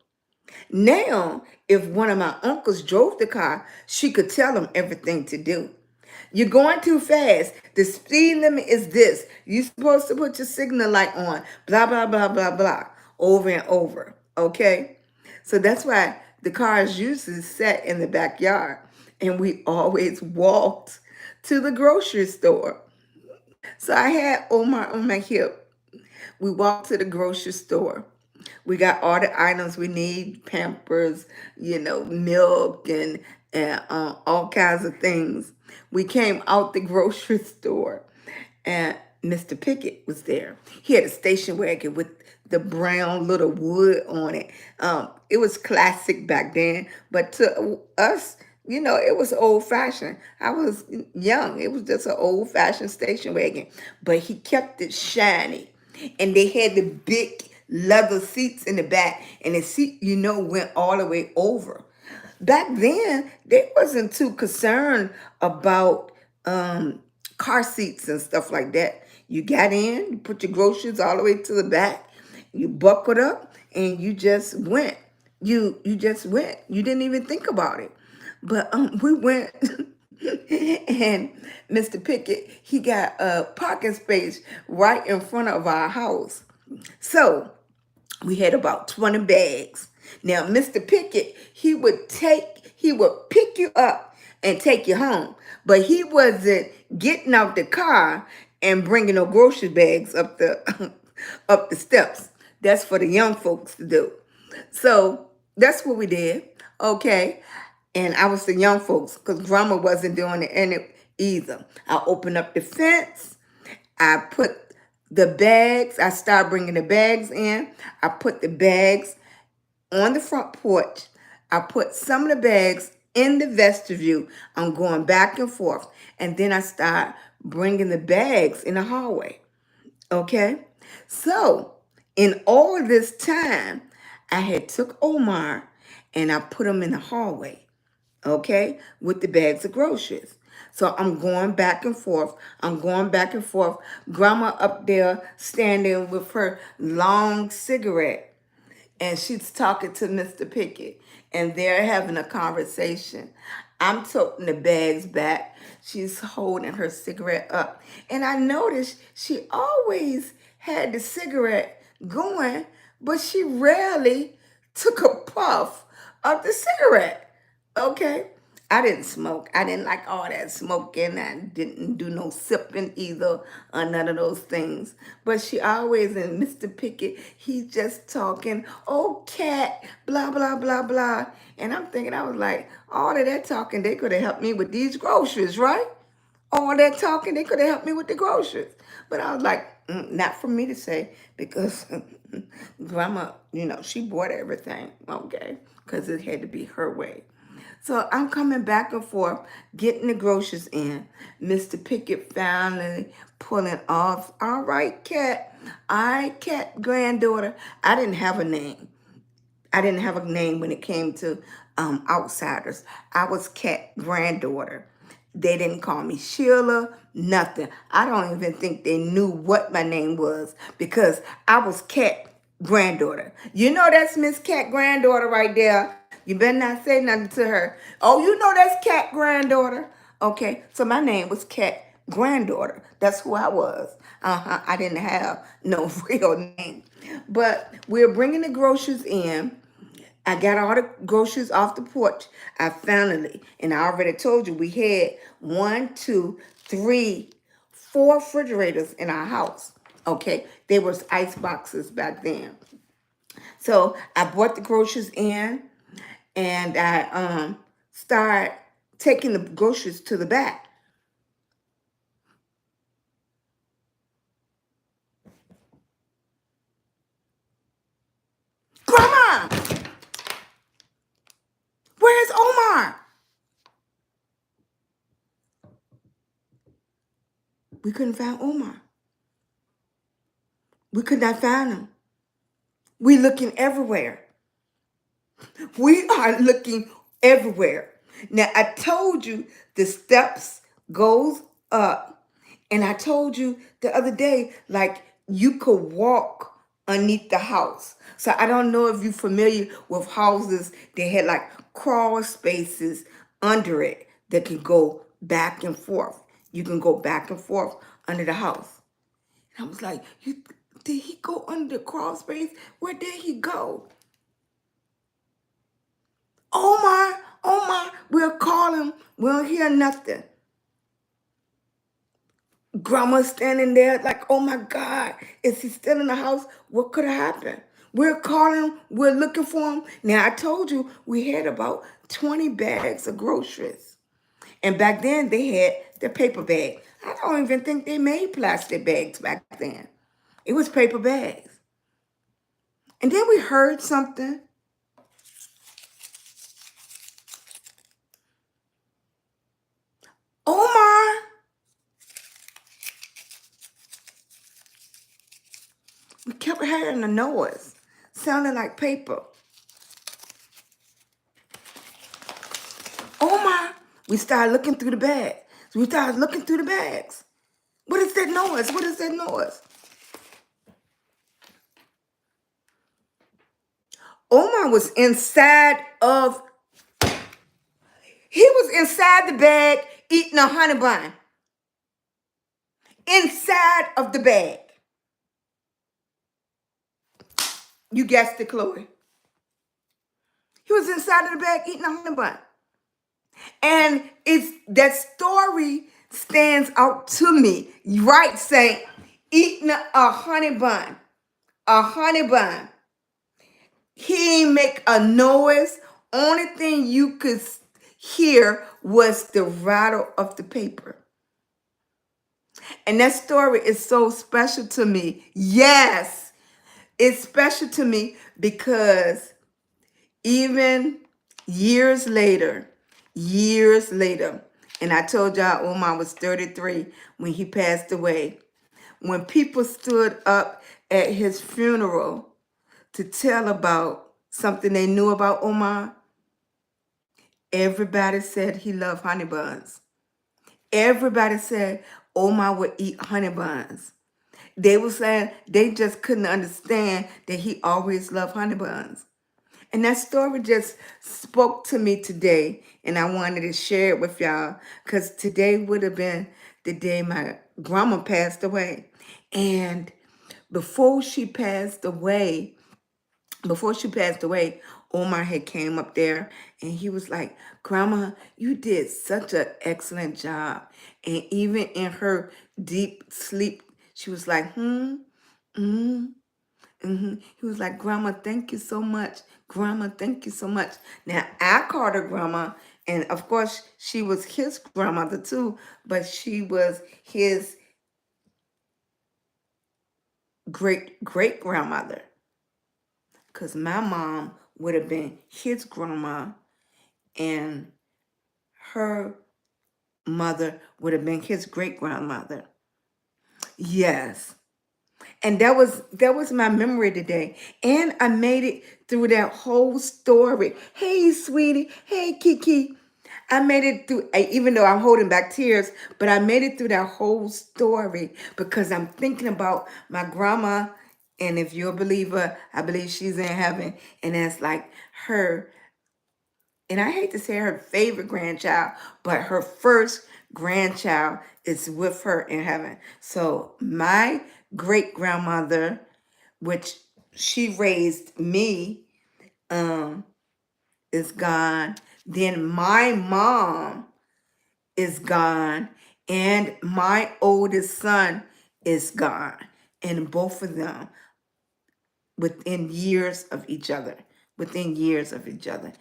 Now, if one of my uncles drove the car, she could tell him everything to do. You're going too fast. The speed limit is this. You're supposed to put your signal light on. Blah, blah, blah, blah, blah. Over and over. Okay? So that's why the cars usually sat in the backyard. And we always walked to the grocery store. So I had Omar on my hip. We walked to the grocery store. We got all the items we need, Pampers, milk and all kinds of things. We came out the grocery store, and Mr. Pickett was there. He had a station wagon with the brown little wood on it. It was classic back then, but to us, it was old fashioned. I was young. It was just an old fashioned station wagon, but he kept it shiny. And they had the big leather seats in the back, and the seat, went all the way over. Back then, they wasn't too concerned about car seats and stuff like that. You got in, you put your groceries all the way to the back, you buckled up, and you just went. You just went. You didn't even think about it. But we went. And Mr. Pickett, he got a parking space right in front of our house. So we had about 20 bags. Now, Mr. Pickett, he would pick you up and take you home. But he wasn't getting out the car and bringing no grocery bags up the up the steps. That's for the young folks to do. So that's what we did. Okay. And I was the young folks because grandma wasn't doing it in it either. I opened up the fence. I put the bags. I started bringing the bags in. I put the bags on the front porch. I put some of the bags in the vestibule. I'm going back and forth. And then I start bringing the bags in the hallway. Okay? So, in all of this time, I had took Omar and I put him in the hallway, okay, with the bags of groceries. So I'm going back and forth. I'm going back and forth. Grandma up there standing with her long cigarette, and she's talking to Mr. Pickett, and they're having a conversation. I'm toting the bags back. She's holding her cigarette up. And I noticed she always had the cigarette going, but she rarely took a puff of the cigarette. Okay? I didn't smoke. I didn't like all that smoking. I didn't do no sipping either or none of those things. But she always, and Mr. Pickett, he's just talking, oh, cat, blah, blah, blah, blah. And I'm thinking, I was like, all of that talking, they could have helped me with these groceries, right? All that talking, they could have helped me with the groceries. But I was like, not for me to say, because grandma, she bought everything, okay? Because it had to be her way. So I'm coming back and forth, getting the groceries in. Mr. Pickett finally pulling off. All right, Cat. All right, Cat, granddaughter. I didn't have a name. I didn't have a name when it came to outsiders. I was Cat granddaughter. They didn't call me Sheila, nothing. I don't even think they knew what my name was because I was Cat granddaughter. You know that's Miss Cat granddaughter right there. You better not say nothing to her. Oh, you know that's Cat granddaughter. Okay, so my name was Cat granddaughter. That's who I was. I didn't have no real name. But we're bringing the groceries in. I got all the groceries off the porch. I finally, and I already told you, we had 1, 2, 3, 4 refrigerators in our house. Okay, there was ice boxes back then. So I brought the groceries in, and I started taking the groceries to the back. Grandma, where's Omar? We couldn't find Omar. We could not find him. We looking everywhere. We are looking everywhere. Now, I told you the steps goes up. And I told you the other day, like you could walk underneath the house. So I don't know if you're familiar with houses that had like crawl spaces under it that can go back and forth. You can go back and forth under the house. And I was like, did he go under the crawl space? Where did he go? Omar, Omar, we'll call him. We don't hear nothing. Grandma standing there like, oh my God, is he still in the house? What could have happened? We're calling, we're looking for him. Now, I told you we had about 20 bags of groceries. And back then, they had the paper bag. I don't even think they made plastic bags back then. It was paper bags. And then we heard something. Omar. We kept hearing the noise, sounding like paper. Omar, we started looking through the bag. So we started looking through the bags. What is that noise? What is that noise? Omar was inside of, he was inside the bag eating a honey bun. Inside of the bag. You guessed it, Chloe. He was inside of the bag eating a honey bun. And it's that story stands out to me, right? Saying, eating a honey bun, a honey bun. He ain't make a noise. Only thing you could hear was the rattle of the paper. And that story is so special to me. Yes, it's special to me because even years later, and I told y'all Omar was 33 when he passed away. When people stood up at his funeral to tell about something they knew about Omar, everybody said he loved honey buns. Everybody said Omar would eat honey buns. They were saying they just couldn't understand that he always loved honey buns. And that story just spoke to me today, and I wanted to share it with y'all because today would have been the day my grandma passed away. And before she passed away, Omar had came up there and he was like, Grandma, you did such an excellent job. And even in her deep sleep, she was like, mm. He was like, Grandma, thank you so much. Grandma, thank you so much. Now, I called her Grandma, and of course, she was his grandmother too, but she was his great-great-grandmother, because my mom would have been his grandma, and her mother would have been his great-grandmother. Yes. And that was my memory today. And I made it through that whole story. Hey, sweetie. Hey, Kiki. I made it through, even though I'm holding back tears, but I made it through that whole story because I'm thinking about my grandma. And if you're a believer, I believe she's in heaven. And that's like her, and I hate to say her favorite grandchild, but her first grandchild is with her in heaven. So my great grandmother, which she raised me, is gone. Then my mom is gone, and my oldest son is gone, and both of them within years of each other. Within years of each other.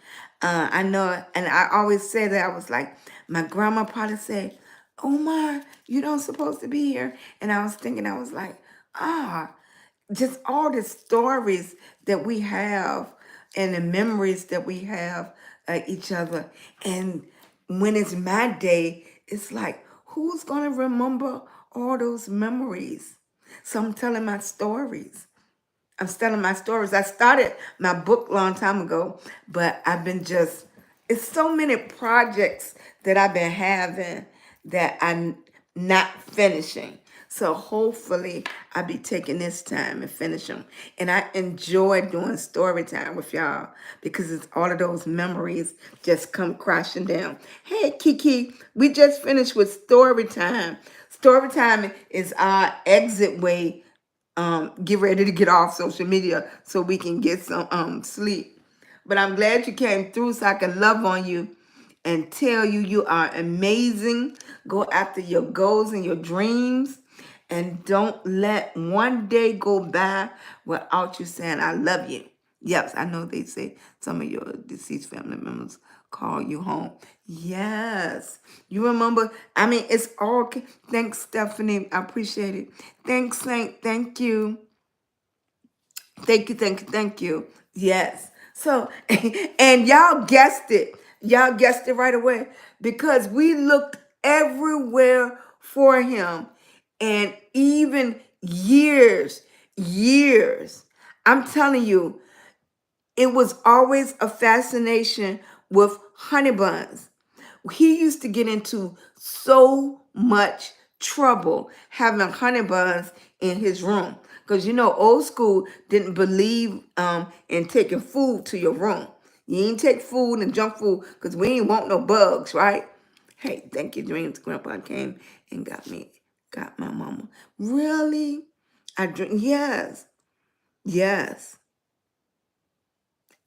I know, and I always say that I was like, my grandma probably said, Omar, you don't supposed to be here. And I was thinking, I was like, just all the stories that we have and the memories that we have of each other. And when it's my day, it's like, who's going to remember all those memories? So I'm telling my stories. I'm telling my stories. I started my book a long time ago, but I've been it's so many projects that I've been having that I'm not finishing. So hopefully I'll be taking this time and finish them. And I enjoy doing story time with y'all because it's all of those memories just come crashing down. Hey, Kiki, we just finished with story time. Story time is our exit way, get ready to get off social media so we can get some sleep. But I'm glad you came through so I can love on you and tell you you are amazing. Go after your goals and your dreams. And don't let one day go by without you saying, I love you. Yes, I know they say some of your deceased family members call you home. Yes. You remember, I mean, it's all, thanks, Stephanie. I appreciate it. Thanks, Saint. Thank you. Thank you, thank you, thank you. Yes. So, and y'all guessed it. Y'all guessed it right away because we looked everywhere for him. And even years. I'm telling you, it was always a fascination with honey buns. He used to get into so much trouble having honey buns in his room. Because old school didn't believe in taking food to your room. You ain't take food and junk food because we ain't want no bugs, right? Hey, thank you, Dreams. Grandpa came and got my mama. Really? I drink, yes. Yes.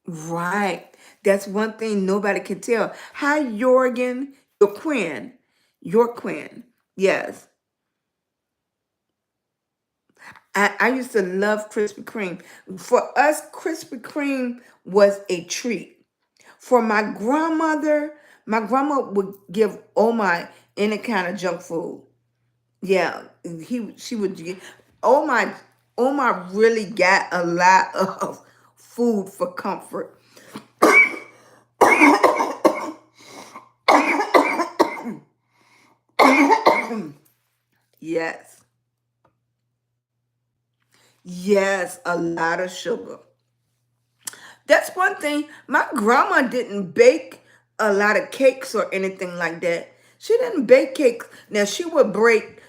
Right. That's one thing nobody can tell. Hi, Jorgen. Your Quinn. Your Quinn. Yes. I used to love Krispy Kreme. For us, Krispy Kreme was a treat. For my grandma would give Omar any kind of junk food. Yeah, she would get Omar. Omar really got a lot of food for comfort. Yes, yes, a lot of sugar. That's one thing. My grandma didn't bake a lot of cakes or anything like that. She didn't bake cakes. Now she would bake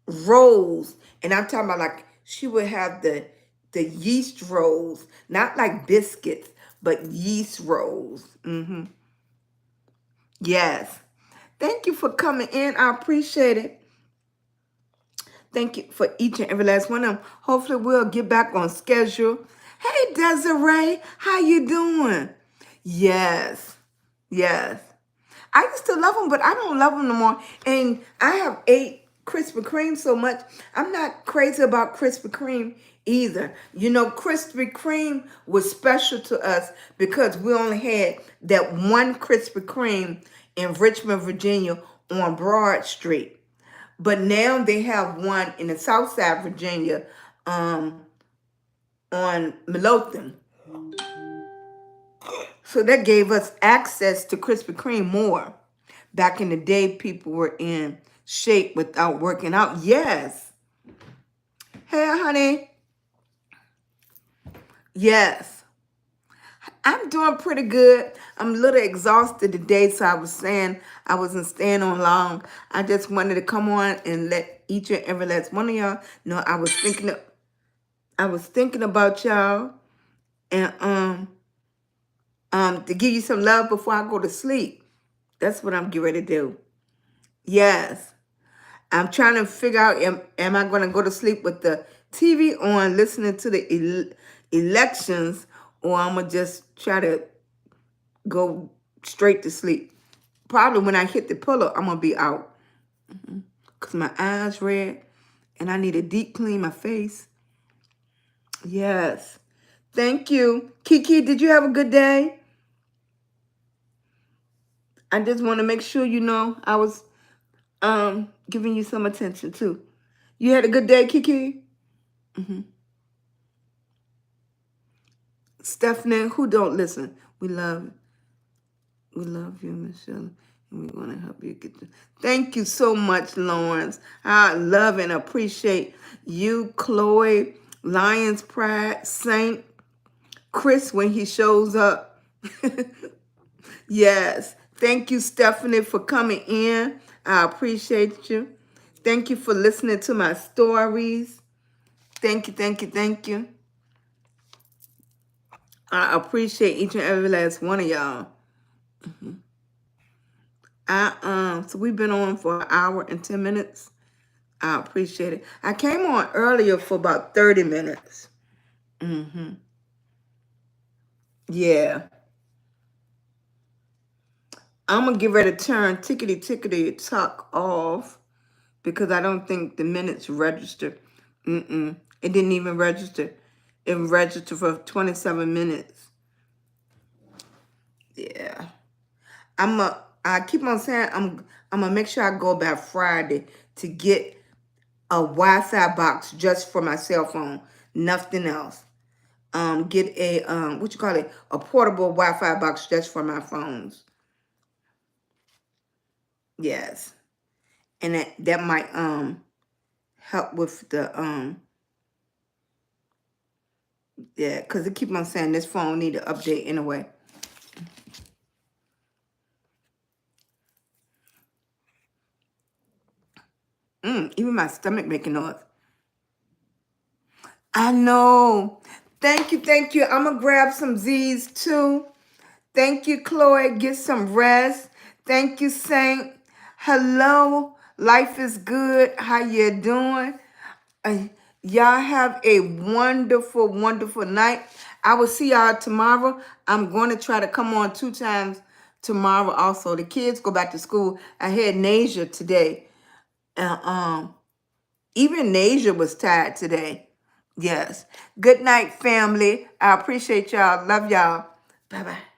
rolls. And I'm talking about like she would have the yeast rolls, not like biscuits, but yeast rolls. Yes. Thank you for coming in. I appreciate it. Thank you for each and every last one of them. Hopefully we'll get back on schedule. Hey Desiree, how you doing? Yes, yes. I used to love them, but I don't love them no more. And I have ate Krispy Kreme so much. I'm not crazy about Krispy Kreme either. You know, Krispy Kreme was special to us because we only had that one Krispy Kreme in Richmond, Virginia on Broad Street. But now they have one in the South Side, Virginia, on Midlothian. So that gave us access to Krispy Kreme more. Back in the day, people were in shape without working out. Yes. Hey, honey. Yes. I'm doing pretty good. I'm a little exhausted today, so I was saying I wasn't staying on long. I just wanted to come on and let each and every last one of y'all know I was thinking about y'all and to give you some love before I go to sleep. That's what I'm getting ready to do. Yes. I'm trying to figure out, am I going to go to sleep with the TV on, listening to the elections, or I'm going to just try to go straight to sleep. Probably when I hit the pillow, I'm going to be out. Because my eyes red, and I need to deep clean my face. Yes. Thank you. Kiki, did you have a good day? I just want to make sure you know I was giving you some attention too. You had a good day, Kiki? Stephanie, who don't listen? We love you, Michelle, and we want to help you get to. Thank you so much, Lawrence. I love and appreciate you, Chloe, Lions Pride, Saint, Chris when he shows up. Yes. Thank you, Stephanie, for coming in. I appreciate you. Thank you for listening to my stories. Thank you, thank you, thank you. I appreciate each and every last one of y'all. So we've been on for an hour and 10 minutes. I appreciate it. I came on earlier for about 30 minutes. Yeah. I'm going to get ready to turn tickety talk off because I don't think the minutes registered. It didn't even register. It registered for 27 minutes. Yeah. I keep on saying I'm gonna make sure I go by Friday to get a Wi-Fi box just for my cell phone, nothing else. Get a a portable Wi-Fi box just for my phones. Yes, and that might help with the yeah, because they keep on saying this phone need to update anyway. Even my stomach making noise. I know. Thank you, thank you. I'm gonna grab some Z's too. Thank you, Chloe. Get some rest. Thank you, Saint. Hello. Life is good. How you doing? Y'all have a wonderful, wonderful night. I will see y'all tomorrow. I'm going to try to come on 2 times tomorrow also. The kids go back to school. I had Nasia today. And even Nasia was tired today. Yes. Good night, family. I appreciate y'all. Love y'all. Bye-bye.